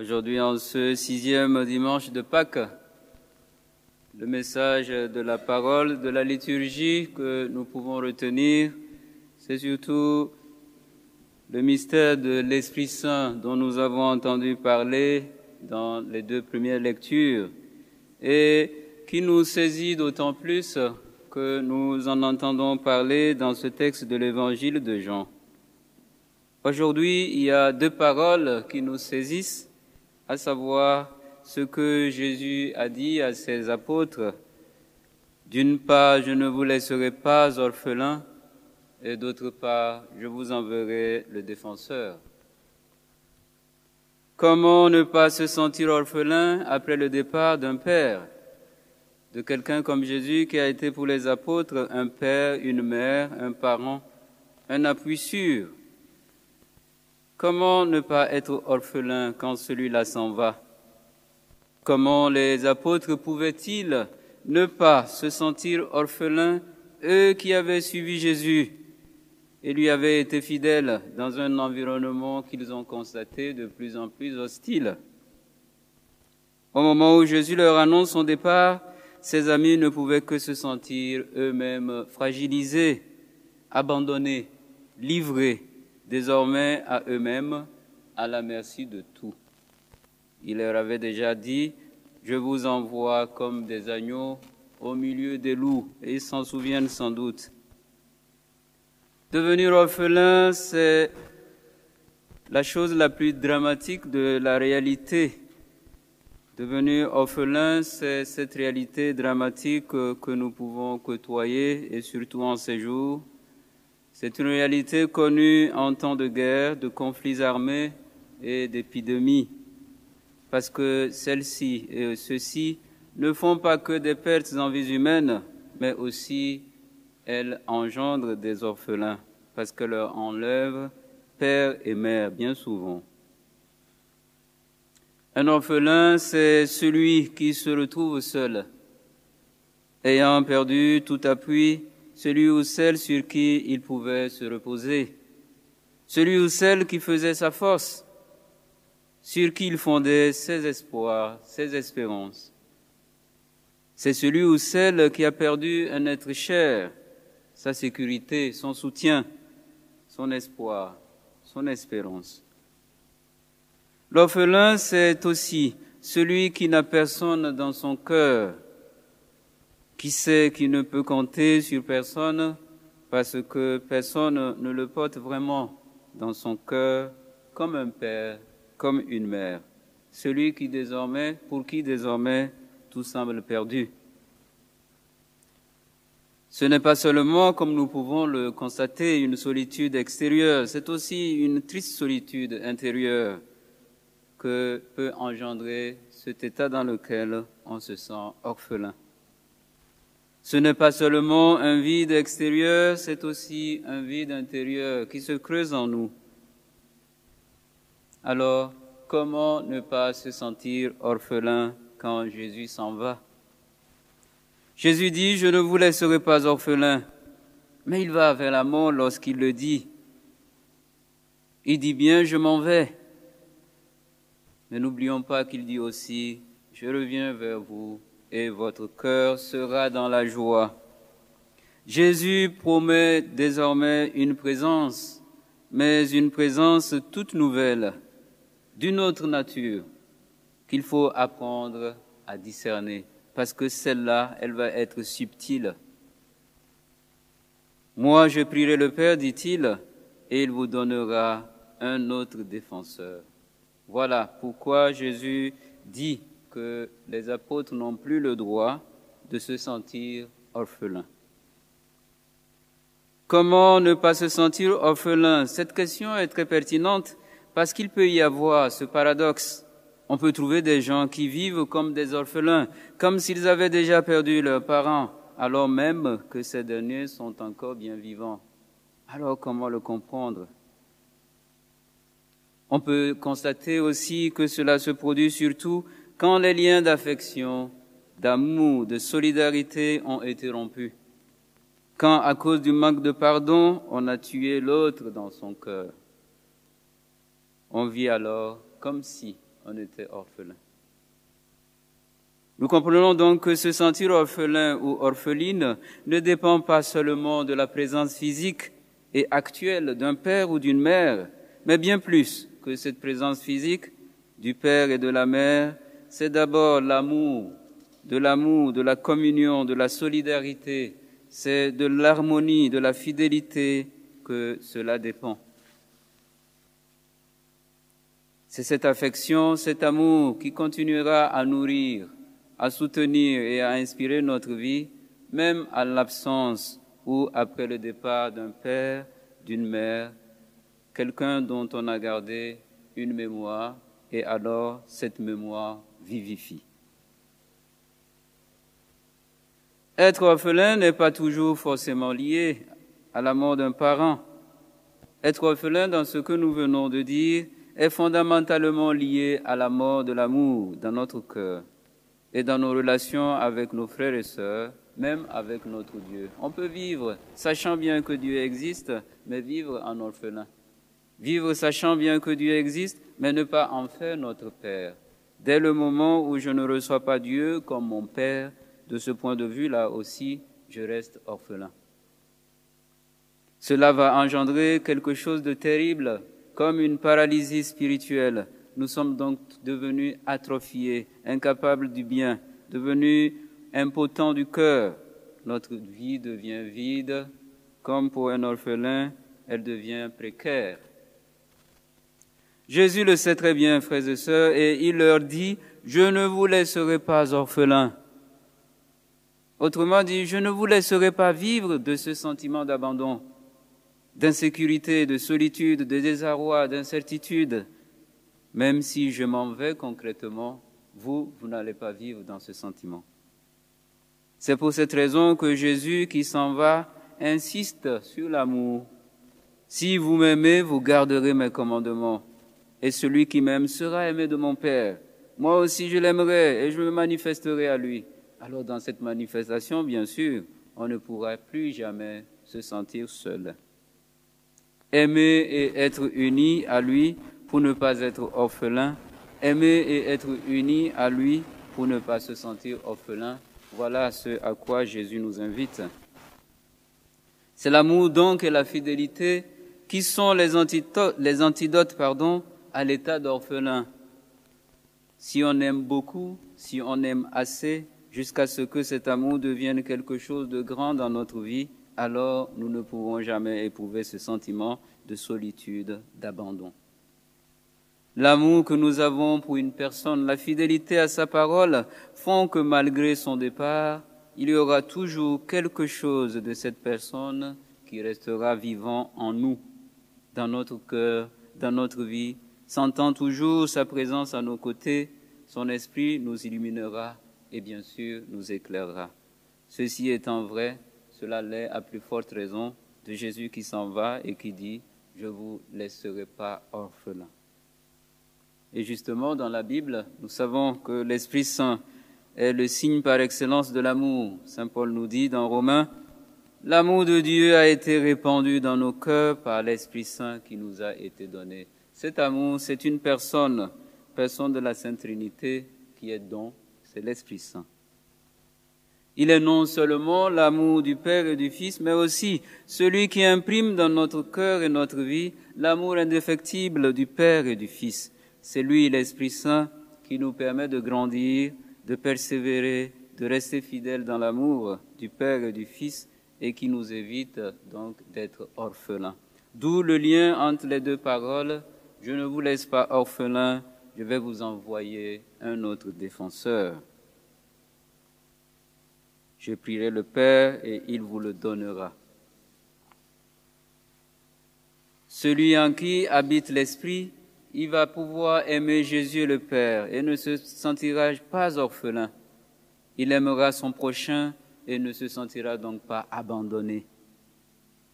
Aujourd'hui, en ce 6e dimanche de Pâques, le message de la parole, de la liturgie que nous pouvons retenir, c'est surtout le mystère de l'Esprit Saint dont nous avons entendu parler dans les 2 premières lectures et qui nous saisit d'autant plus que nous en entendons parler dans ce texte de l'Évangile de Jean. Aujourd'hui, il y a 2 paroles qui nous saisissent, à savoir ce que Jésus a dit à ses apôtres. D'une part, je ne vous laisserai pas orphelins, et d'autre part, je vous enverrai le défenseur. Comment ne pas se sentir orphelin après le départ d'un père, de quelqu'un comme Jésus qui a été pour les apôtres un père, une mère, un parent, un appui sûr? Comment ne pas être orphelin quand celui-là s'en va? Comment les apôtres pouvaient-ils ne pas se sentir orphelins, eux qui avaient suivi Jésus et lui avaient été fidèles dans un environnement qu'ils ont constaté de plus en plus hostile? Au moment où Jésus leur annonce son départ, ses amis ne pouvaient que se sentir eux-mêmes fragilisés, abandonnés, livrés, désormais à eux-mêmes, à la merci de tout. Il leur avait déjà dit « Je vous envoie comme des agneaux au milieu des loups », et ils s'en souviennent sans doute. Devenir orphelin, c'est la chose la plus dramatique de la réalité. Devenir orphelin, c'est cette réalité dramatique que nous pouvons côtoyer, et surtout en ces jours. C'est une réalité connue en temps de guerre, de conflits armés et d'épidémies, parce que celles-ci et ceux-ci ne font pas que des pertes en vies humaines, mais aussi elles engendrent des orphelins, parce qu'elles leur enlèvent père et mère, bien souvent. Un orphelin, c'est celui qui se retrouve seul, ayant perdu tout appui, celui ou celle sur qui il pouvait se reposer, celui ou celle qui faisait sa force, sur qui il fondait ses espoirs, ses espérances. C'est celui ou celle qui a perdu un être cher, sa sécurité, son soutien, son espoir, son espérance. L'orphelin, c'est aussi celui qui n'a personne dans son cœur, qui sait qu'il ne peut compter sur personne parce que personne ne le porte vraiment dans son cœur comme un père, comme une mère. Celui pour qui désormais tout semble perdu. Ce n'est pas seulement, comme nous pouvons le constater, une solitude extérieure, c'est aussi une triste solitude intérieure que peut engendrer cet état dans lequel on se sent orphelin. Ce n'est pas seulement un vide extérieur, c'est aussi un vide intérieur qui se creuse en nous. Alors, comment ne pas se sentir orphelin quand Jésus s'en va? Jésus dit « Je ne vous laisserai pas orphelin », mais il va vers la mort lorsqu'il le dit. Il dit bien « Je m'en vais ». Mais n'oublions pas qu'il dit aussi « Je reviens vers vous ». Et votre cœur sera dans la joie. Jésus promet désormais une présence, mais une présence toute nouvelle, d'une autre nature, qu'il faut apprendre à discerner, parce que celle-là, elle va être subtile. Moi, je prierai le Père, dit-il, et il vous donnera un autre défenseur. Voilà pourquoi Jésus dit que les apôtres n'ont plus le droit de se sentir orphelins. Comment ne pas se sentir orphelin? Cette question est très pertinente parce qu'il peut y avoir ce paradoxe. On peut trouver des gens qui vivent comme des orphelins, comme s'ils avaient déjà perdu leurs parents, alors même que ces derniers sont encore bien vivants. Alors comment le comprendre? On peut constater aussi que cela se produit surtout quand les liens d'affection, d'amour, de solidarité ont été rompus, quand à cause du manque de pardon, on a tué l'autre dans son cœur. On vit alors comme si on était orphelin. Nous comprenons donc que se sentir orphelin ou orpheline ne dépend pas seulement de la présence physique et actuelle d'un père ou d'une mère, mais bien plus que cette présence physique du père et de la mère, c'est d'abord l'amour, de la communion, de la solidarité, c'est de l'harmonie, de la fidélité que cela dépend. C'est cette affection, cet amour qui continuera à nourrir, à soutenir et à inspirer notre vie, même à l'absence ou après le départ d'un père, d'une mère, quelqu'un dont on a gardé une mémoire, et alors cette mémoire vivifie. Être orphelin n'est pas toujours forcément lié à la mort d'un parent. Être orphelin, dans ce que nous venons de dire, est fondamentalement lié à la mort de l'amour dans notre cœur et dans nos relations avec nos frères et sœurs, même avec notre Dieu. On peut vivre sachant bien que Dieu existe, mais vivre en orphelin. Vivre sachant bien que Dieu existe, mais ne pas en faire notre Père. Dès le moment où je ne reçois pas Dieu comme mon Père, de ce point de vue-là aussi, je reste orphelin. Cela va engendrer quelque chose de terrible, comme une paralysie spirituelle. Nous sommes donc devenus atrophiés, incapables du bien, devenus impotents du cœur. Notre vie devient vide, comme pour un orphelin, elle devient précaire. Jésus le sait très bien, frères et sœurs, et il leur dit, « Je ne vous laisserai pas orphelins. » Autrement dit, je ne vous laisserai pas vivre de ce sentiment d'abandon, d'insécurité, de solitude, de désarroi, d'incertitude. Même si je m'en vais concrètement, vous n'allez pas vivre dans ce sentiment. C'est pour cette raison que Jésus, qui s'en va, insiste sur l'amour. « Si vous m'aimez, vous garderez mes commandements. Et celui qui m'aime sera aimé de mon Père. Moi aussi je l'aimerai et je me manifesterai à lui. » Alors dans cette manifestation, bien sûr, on ne pourra plus jamais se sentir seul. Aimer et être uni à lui pour ne pas être orphelin. Aimer et être uni à lui pour ne pas se sentir orphelin. Voilà ce à quoi Jésus nous invite. C'est l'amour donc et la fidélité qui sont les antidotes à l'état d'orphelin. Si on aime beaucoup, si on aime assez, jusqu'à ce que cet amour devienne quelque chose de grand dans notre vie, alors nous ne pourrons jamais éprouver ce sentiment de solitude, d'abandon. L'amour que nous avons pour une personne, la fidélité à sa parole font que malgré son départ, il y aura toujours quelque chose de cette personne qui restera vivant en nous, dans notre cœur, dans notre vie, sentant toujours sa présence à nos côtés, son esprit nous illuminera et bien sûr nous éclairera. Ceci étant vrai, cela l'est à plus forte raison de Jésus qui s'en va et qui dit « Je ne vous laisserai pas orphelins ». Et justement, dans la Bible, nous savons que l'Esprit Saint est le signe par excellence de l'amour. Saint Paul nous dit dans Romains, « L'amour de Dieu a été répandu dans nos cœurs par l'Esprit Saint qui nous a été donné. » Cet amour, c'est une personne de la Sainte Trinité qui est don, c'est l'Esprit Saint. Il est non seulement l'amour du Père et du Fils, mais aussi celui qui imprime dans notre cœur et notre vie l'amour indéfectible du Père et du Fils. C'est lui, l'Esprit Saint, qui nous permet de grandir, de persévérer, de rester fidèles dans l'amour du Père et du Fils et qui nous évite donc d'être orphelins. D'où le lien entre les deux paroles. Je ne vous laisse pas orphelins, je vais vous envoyer un autre défenseur. Je prierai le Père et il vous le donnera. Celui en qui habite l'Esprit, il va pouvoir aimer Jésus le Père et ne se sentira pas orphelin. Il aimera son prochain et ne se sentira donc pas abandonné.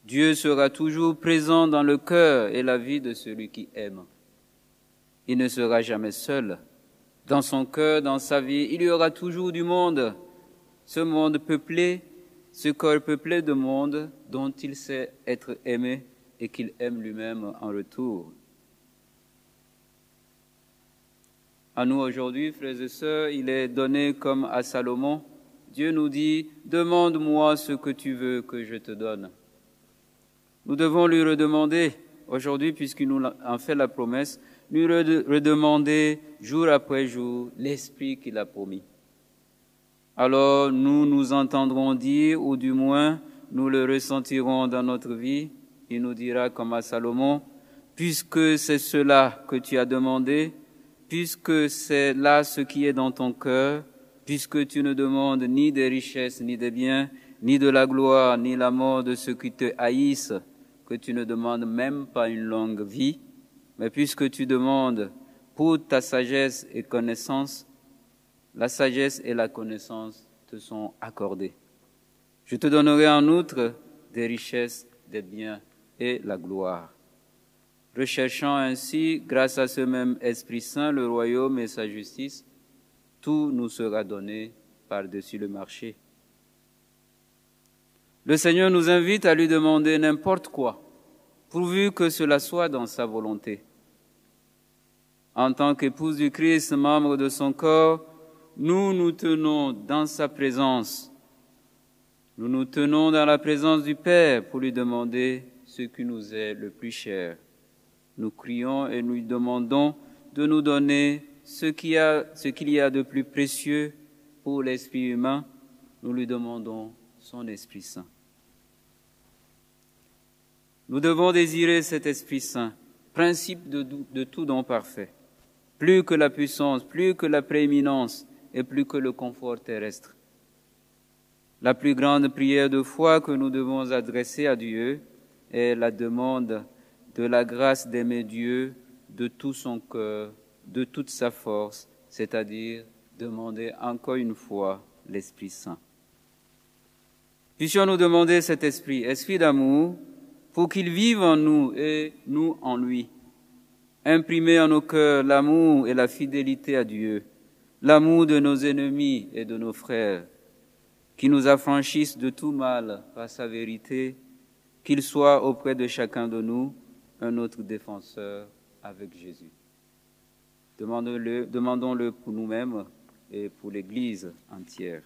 Dieu sera toujours présent dans le cœur et la vie de celui qui aime. Il ne sera jamais seul. Dans son cœur, dans sa vie, il y aura toujours du monde. Ce monde peuplé, ce corps peuplé de monde dont il sait être aimé et qu'il aime lui-même en retour. À nous aujourd'hui, frères et sœurs, il est donné comme à Salomon. Dieu nous dit, demande-moi ce que tu veux que je te donne. Nous devons lui redemander aujourd'hui, puisqu'il nous a fait la promesse, lui redemander jour après jour l'esprit qu'il a promis. Alors nous nous entendrons dire, ou du moins nous le ressentirons dans notre vie. Il nous dira comme à Salomon, puisque c'est cela que tu as demandé, puisque c'est là ce qui est dans ton cœur, puisque tu ne demandes ni des richesses, ni des biens, ni de la gloire, ni la mort de ceux qui te haïssent, que tu ne demandes même pas une longue vie, mais puisque tu demandes pour ta sagesse et connaissance, la sagesse et la connaissance te sont accordées. Je te donnerai en outre des richesses, des biens et la gloire. Recherchant ainsi, grâce à ce même Esprit Saint, le royaume et sa justice, tout nous sera donné par-dessus le marché. Le Seigneur nous invite à lui demander n'importe quoi, pourvu que cela soit dans sa volonté. En tant qu'épouse du Christ, membre de son corps, nous nous tenons dans sa présence. Nous nous tenons dans la présence du Père pour lui demander ce qui nous est le plus cher. Nous crions et nous lui demandons de nous donner ce qu'il y a de plus précieux pour l'esprit humain. Nous lui demandons son Esprit Saint. Nous devons désirer cet Esprit Saint, principe de tout don parfait, plus que la puissance, plus que la prééminence et plus que le confort terrestre. La plus grande prière de foi que nous devons adresser à Dieu est la demande de la grâce d'aimer Dieu de tout son cœur, de toute sa force, c'est-à-dire demander encore une fois l'Esprit Saint. Puissions-nous demander cet esprit d'amour, pour qu'il vive en nous et nous en lui. Imprimer en nos cœurs l'amour et la fidélité à Dieu, l'amour de nos ennemis et de nos frères, qui nous affranchissent de tout mal par sa vérité, qu'il soit auprès de chacun de nous un autre défenseur avec Jésus. Demandons-le pour nous-mêmes et pour l'Église entière.